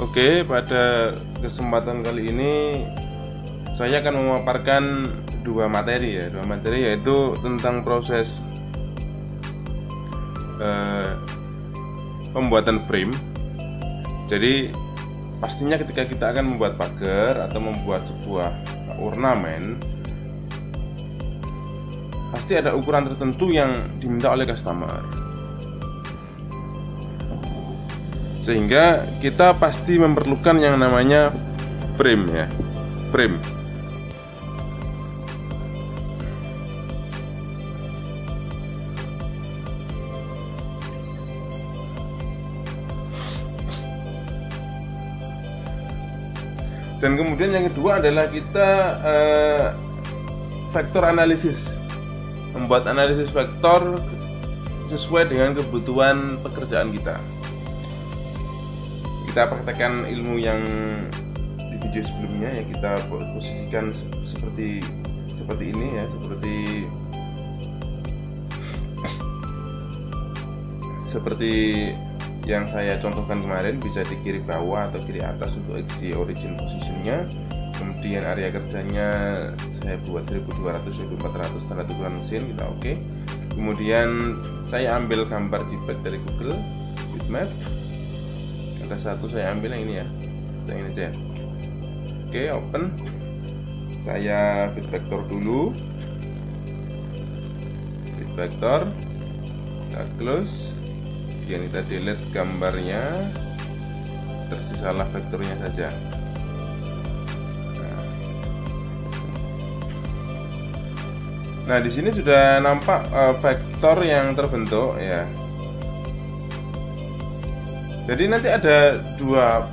Oke, pada kesempatan kali ini saya akan memaparkan dua materi yaitu tentang proses pembuatan frame. Jadi pastinya ketika kita akan membuat pagar atau membuat sebuah ornamen, pasti ada ukuran tertentu yang diminta oleh customer, sehingga kita pasti memerlukan yang namanya frame ya, frame. Dan kemudian yang kedua adalah kita vektor analisis, membuat analisis vektor sesuai dengan kebutuhan pekerjaan kita. Kita praktekkan ilmu yang di video sebelumnya yang kita posisikan seperti ini ya, seperti yang saya contohkan kemarin, bisa di kiri bawah atau kiri atas untuk isi origin positionnya. Kemudian area kerjanya saya buat 1200 1400 standar ukuran mesin, kita oke. Kemudian saya ambil gambar JPEG dari Google Bitmap. Ada satu saya ambil yang ini ya, yang ini aja. Oke, open. Saya fit vektor dulu, fit vektor, kita close. Kemudian kita delete gambarnya, tersisalah vektornya saja. Nah, di sini sudah nampak vektor yang terbentuk ya. Jadi nanti ada dua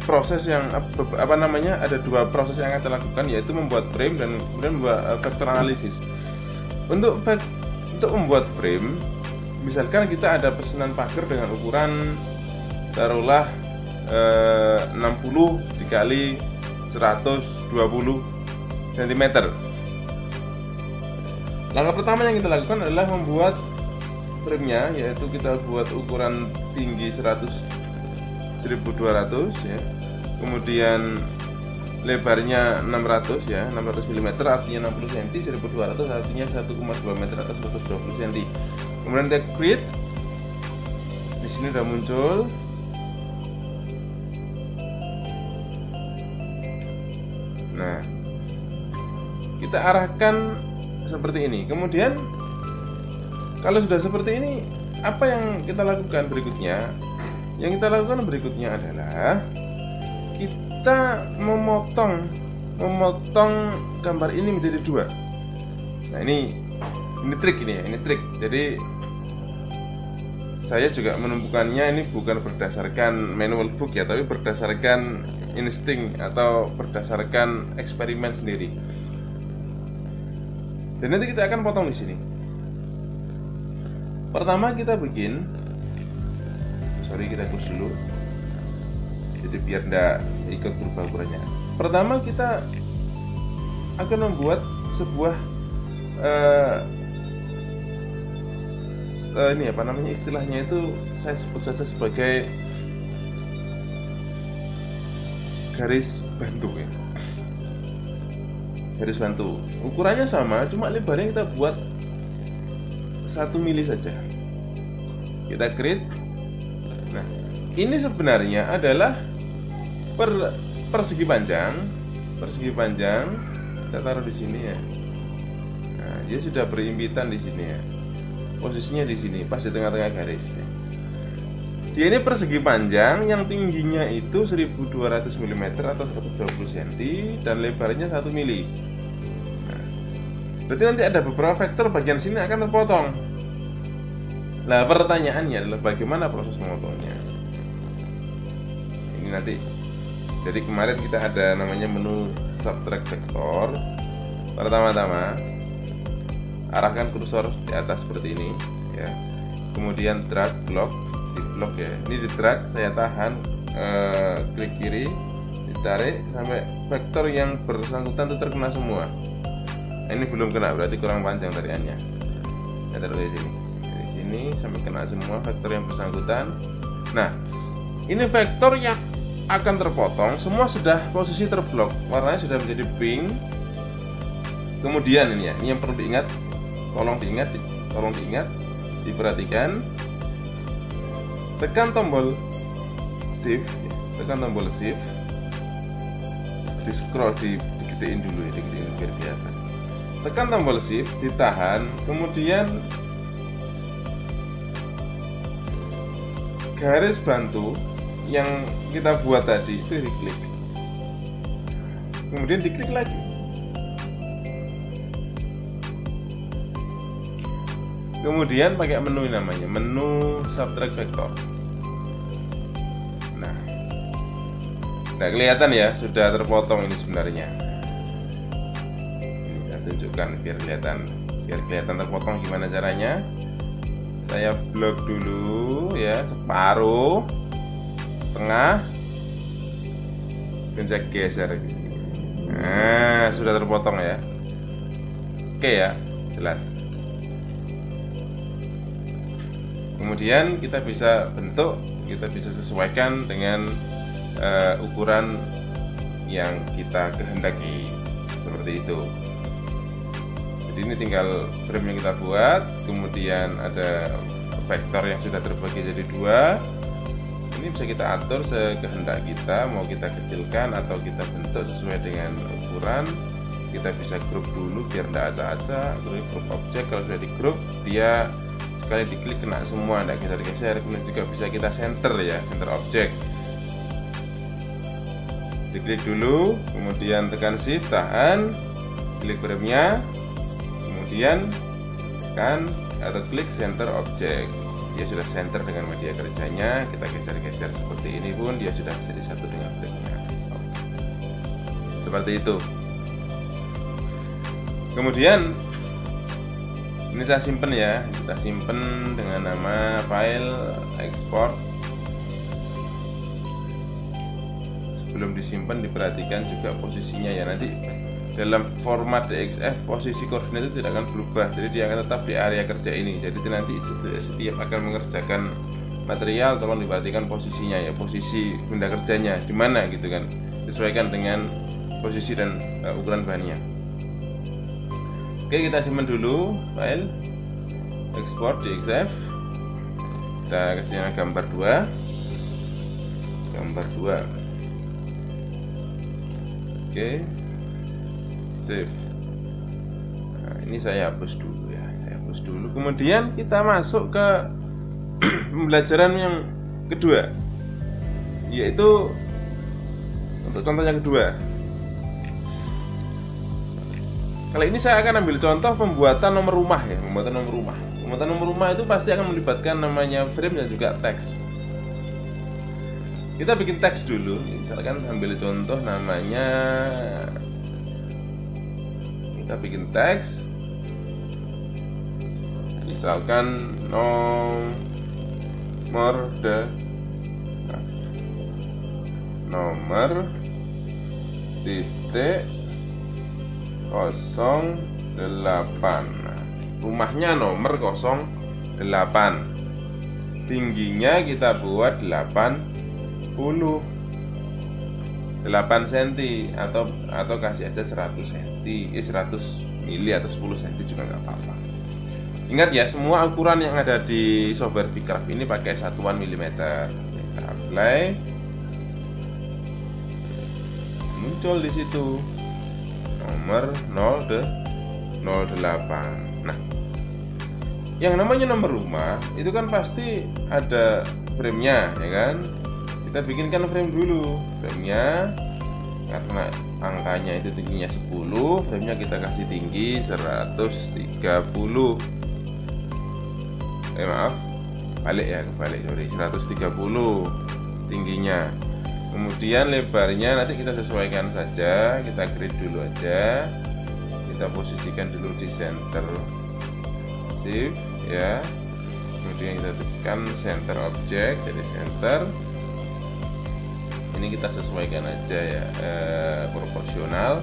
proses yang ada dua proses yang akan kita lakukan, yaitu membuat frame dan kemudian membuat vektor analisis. Untuk membuat frame, misalkan kita ada pesanan pagar dengan ukuran taruhlah 60 dikali 120 cm. Langkah pertama yang kita lakukan adalah membuat frame-nya, yaitu kita buat ukuran tinggi 1200 ya. Kemudian lebarnya 600 ya, 600 mm artinya 60 cm, 1200 artinya 1,2 meter atau 120 cm. Kemudian kita create. Di sini sudah muncul. Nah, kita arahkan seperti ini. Kemudian kalau sudah seperti ini, apa yang kita lakukan berikutnya? Yang kita lakukan berikutnya adalah kita memotong gambar ini menjadi dua. Nah, ini trik ini ya, ini trik. Jadi saya juga menemukannya ini bukan berdasarkan manual book ya, tapi berdasarkan insting atau berdasarkan eksperimen sendiri. Dan nanti kita akan potong di sini. Pertama kita kita kurus dulu. Jadi biar tidak ikut berubah ukurannya. Pertama kita akan membuat sebuah ini apa namanya, istilahnya itu saya sebut saja sebagai garis bantu ya. Garis bantu. Ukurannya sama, cuma lebarnya kita buat 1 mili saja. Kita create. Nah, ini sebenarnya adalah persegi panjang. Kita taruh di sini ya. Nah, dia sudah berimpitan di sini ya. Posisinya di sini, pas di tengah-tengah garis ya. Dia ini persegi panjang yang tingginya itu 1200 mm atau 120 cm dan lebarnya 1 mili. Nah, berarti nanti ada beberapa vektor bagian sini akan terpotong. Nah, pertanyaannya adalah bagaimana proses memotongnya? Ini nanti. Jadi kemarin kita ada namanya menu subtract vektor. Pertama-tama arahkan kursor di atas seperti ini ya. Kemudian drag block, di blok ya. Ini di drag, saya tahan, klik kiri, ditarik sampai vektor yang bersangkutan itu terkena semua. Nah, ini belum kena, berarti kurang panjang tariannya. Saya taruh di sini. Dari sini sampai kena semua vektor yang bersangkutan. Nah, Ini vektor yang akan terpotong, semua sudah posisi terblok, warnanya sudah menjadi pink. Kemudian ini ya, ini yang perlu diingat, tolong diingat, diperhatikan. Tekan tombol shift, di scroll, digedein dulu ya, digedein biar kelihatan. Tekan tombol shift, ditahan, kemudian garis bantu yang kita buat tadi itu diklik, kemudian diklik lagi. Kemudian pakai menu namanya menu subtract vector. Nah, tidak kelihatan ya, sudah terpotong ini sebenarnya. Ini saya tunjukkan biar kelihatan terpotong gimana caranya. Saya blok dulu ya, separuh, tengah, dan saya geser. Nah, sudah terpotong ya. Oke ya, jelas. Kemudian kita bisa bentuk, kita bisa sesuaikan dengan ukuran yang kita kehendaki, seperti itu. Jadi ini tinggal frame yang kita buat, kemudian ada vektor yang sudah terbagi jadi 2. Ini bisa kita atur sekehendak kita, mau kita kecilkan atau kita bentuk sesuai dengan ukuran. Kita bisa grup dulu biar tidak acak-acak, terus grup objek. Kalau sudah di grup, dia sekali diklik kena semua, tidak geser-geser. Kemudian juga bisa kita center ya, center objek. Diklik dulu, kemudian tekan shift, tahan, klik frame-nya, kemudian tekan atau klik center object. Dia sudah center dengan media kerjanya. Kita geser-geser seperti ini pun dia sudah jadi satu dengan frame-nya. Seperti itu. Kemudian ini saya simpen ya, kita simpen dengan nama file export. Sebelum disimpan diperhatikan juga posisinya ya, nanti dalam format DXF posisi koordinat itu tidak akan berubah, jadi dia akan tetap di area kerja ini. Jadi nanti setiap akan mengerjakan material tolong diperhatikan posisinya ya, posisi benda kerjanya di mana gitu kan, sesuaikan dengan posisi dan ukuran bahannya. Oke, kita simpan dulu file export DXF. Kita kasih gambar 2. Oke, save. Nah, ini saya hapus dulu ya, kemudian kita masuk ke pembelajaran yang kedua, yaitu untuk contoh yang kedua. Kali ini saya akan ambil contoh pembuatan nomor rumah ya, pembuatan nomor rumah itu pasti akan melibatkan namanya frame dan juga teks. Kita bikin teks dulu, misalkan ambil contoh namanya, kita bikin teks, misalkan nomor titik 08. Rumahnya nomor 08. Tingginya kita buat 8 cm atau kasih aja 100 cm, 100 mili atau 10 cm juga nggak apa-apa. Ingat ya, semua ukuran yang ada di software VCraft ini pakai satuan milimeter. Kita apply, muncul di situ nomor 08. Nah, yang namanya nomor rumah itu kan pasti ada frame-nya ya kan. Kita bikinkan frame dulu, frame-nya karena angkanya itu tingginya 10, frame-nya kita kasih tinggi 130. Kebalik, sorry, 130 tingginya. Kemudian lebarnya nanti kita sesuaikan saja, kita grid dulu aja, kita posisikan dulu di center shift ya. Kemudian kita tekan center object, jadi center. Ini kita sesuaikan aja ya, proporsional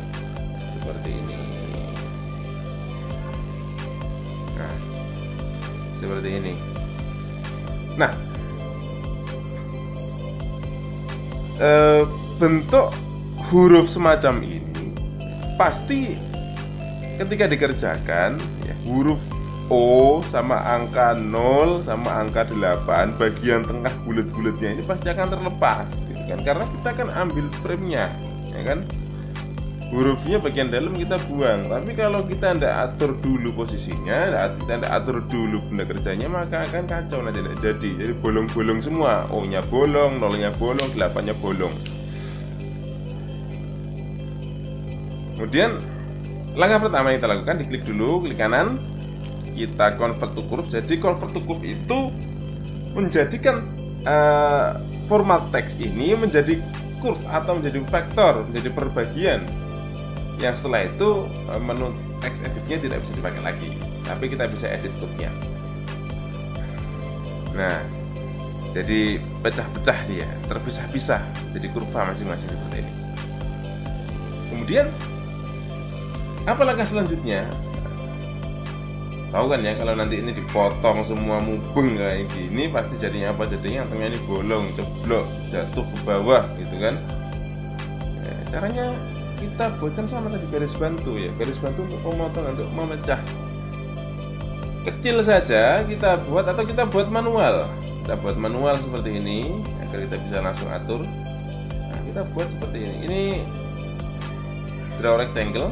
seperti ini. Nah, seperti ini. Nah, bentuk huruf semacam ini pasti ketika dikerjakan ya, huruf O sama angka 0 sama angka 8 bagian tengah bulat-bulatnya ini pasti akan terlepas gitu kan, karena kita kan ambil frame-nya ya kan, hurufnya bagian dalam kita buang. Tapi kalau kita tidak atur dulu posisinya, kita tidak atur dulu benda kerjanya, maka akan kacau, nanti tidak jadi. Jadi bolong-bolong semua, O-nya bolong, 0-nya bolong, 8-nya bolong. Kemudian langkah pertama yang kita lakukan, diklik dulu, klik kanan, kita convert to curve. Jadi convert to curve itu menjadikan format teks ini menjadi curve atau menjadi vektor, menjadi perbagian. Yang setelah itu menu text editnya tidak bisa dipakai lagi, tapi kita bisa edit curve-nya. Nah, jadi pecah-pecah dia, terpisah-pisah, jadi kurva masing-masing seperti ini. Kemudian apa langkah selanjutnya? Tahu kan ya, kalau nanti ini dipotong semua mubeng kayak gini, pasti jadinya apa? Jadinya yang tengah ini bolong, ceblok, jatuh ke bawah gitu kan. Ya, caranya kita buatkan sama tadi garis bantu ya, garis bantu untuk pemotongan, untuk memecah. Kecil saja kita buat, atau kita buat manual. Kita buat manual seperti ini agar kita bisa langsung atur. Nah, kita buat seperti ini. Ini draw rectangle.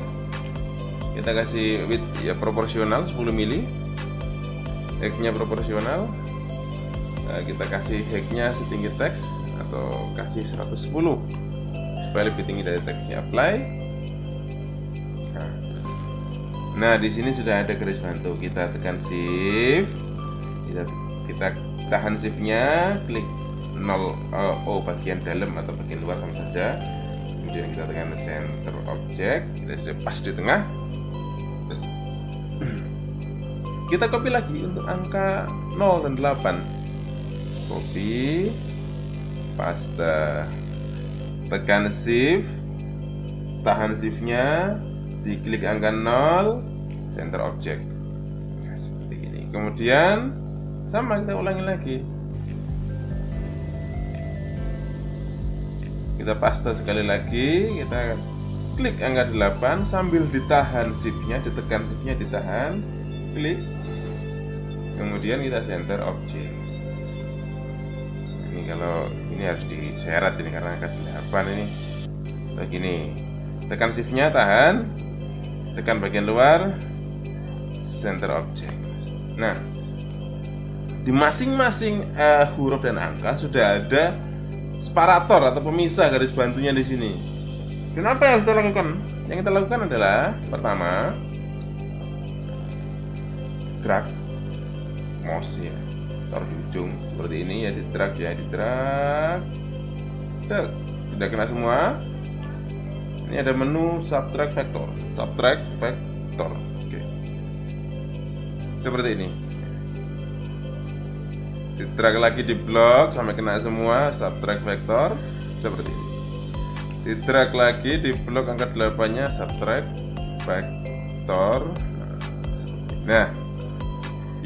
Kita kasih width ya proporsional 10 mili, height-nya proporsional. Nah, kita kasih height-nya setinggi teks atau kasih 110 supaya lebih tinggi dari teksnya. Apply. Nah, di sini sudah ada garis bantu. Kita tekan shift, kita tahan shift-nya, klik 0 O bagian dalam atau bagian luar sama saja. Kemudian kita tekan center object, kita sudah pas di tengah. Kita copy lagi untuk angka 0 dan 8. Copy, paste, tekan shift, tahan shift-nya, diklik angka 0, center object. Nah, seperti ini. Kemudian sama kita ulangi lagi. Kita paste sekali lagi, kita klik angka 8 sambil ditahan shift-nya, ditekan shift-nya, ditahan, klik. Kemudian kita center object. Ini kalau ini harus diseret ini karena angka 8 ini. Begini. Tekan shift-nya, tahan, tekan bagian luar, center object. Nah, di masing-masing huruf dan angka sudah ada separator atau pemisah garis bantunya di sini. Kenapa yang harus kita lakukan? Yang kita lakukan adalah pertama, drag mouse ya, taruh di ujung seperti ini ya, di drag ya, di drag. Sudah kena semua. Ini ada menu subtract vector, subtract vector. Oke. Seperti ini. Di drag lagi di blok sampai kena semua, subtract vector seperti ini. Di drag lagi di blok angka 8-nya, subtract vector. Nah,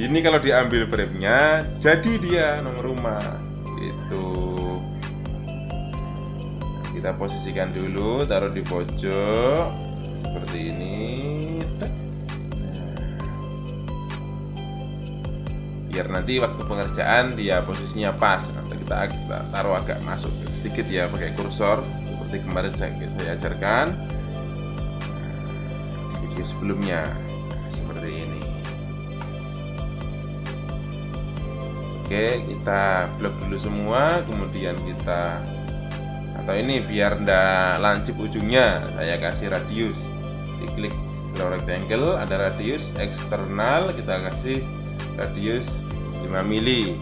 ini kalau diambil frame-nya, jadi dia nomor rumah. Gitu. Kita posisikan dulu, taruh di pojok seperti ini. Biar nanti waktu pengerjaan dia posisinya pas. Nanti kita taruh agak masuk sedikit ya, pakai kursor seperti kemarin saya ajarkan di video sebelumnya. Seperti ini. Oke, kita blok dulu semua, kemudian kita, atau ini biar ndak lancip ujungnya, saya kasih radius. Diklik draw rectangle, ada radius eksternal, kita kasih radius 5 mili.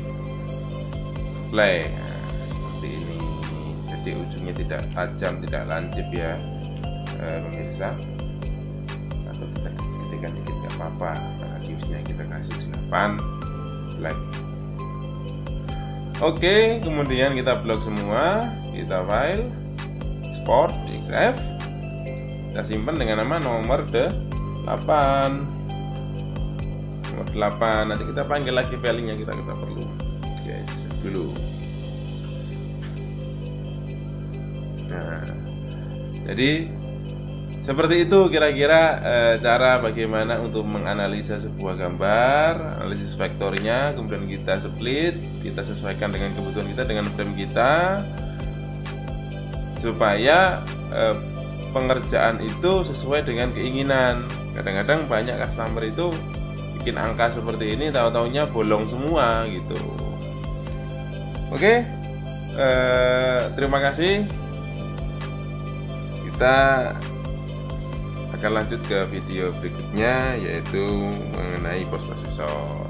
Play. Nah, seperti ini. Jadi ujungnya tidak tajam, tidak lancip ya, pemirsa. Atau kita ketikkan dikit nggak apa-apa. Radiusnya kita kasih 8. Play. Oke, kemudian kita blok semua, kita file, export, XF, kita simpan dengan nama nomor 8. Nomor 8, nanti kita panggil lagi filenya kita perlu. Oke, save dulu. Nah, jadi seperti itu kira-kira cara bagaimana untuk menganalisa sebuah gambar, analisis vektornya, kemudian kita split, kita sesuaikan dengan kebutuhan kita, dengan frame kita, supaya pengerjaan itu sesuai dengan keinginan. Kadang-kadang banyak customer itu bikin angka seperti ini, tahu-taunya bolong semua gitu. Oke, terima kasih. Kita akan lanjut ke video berikutnya, yaitu mengenai post processor.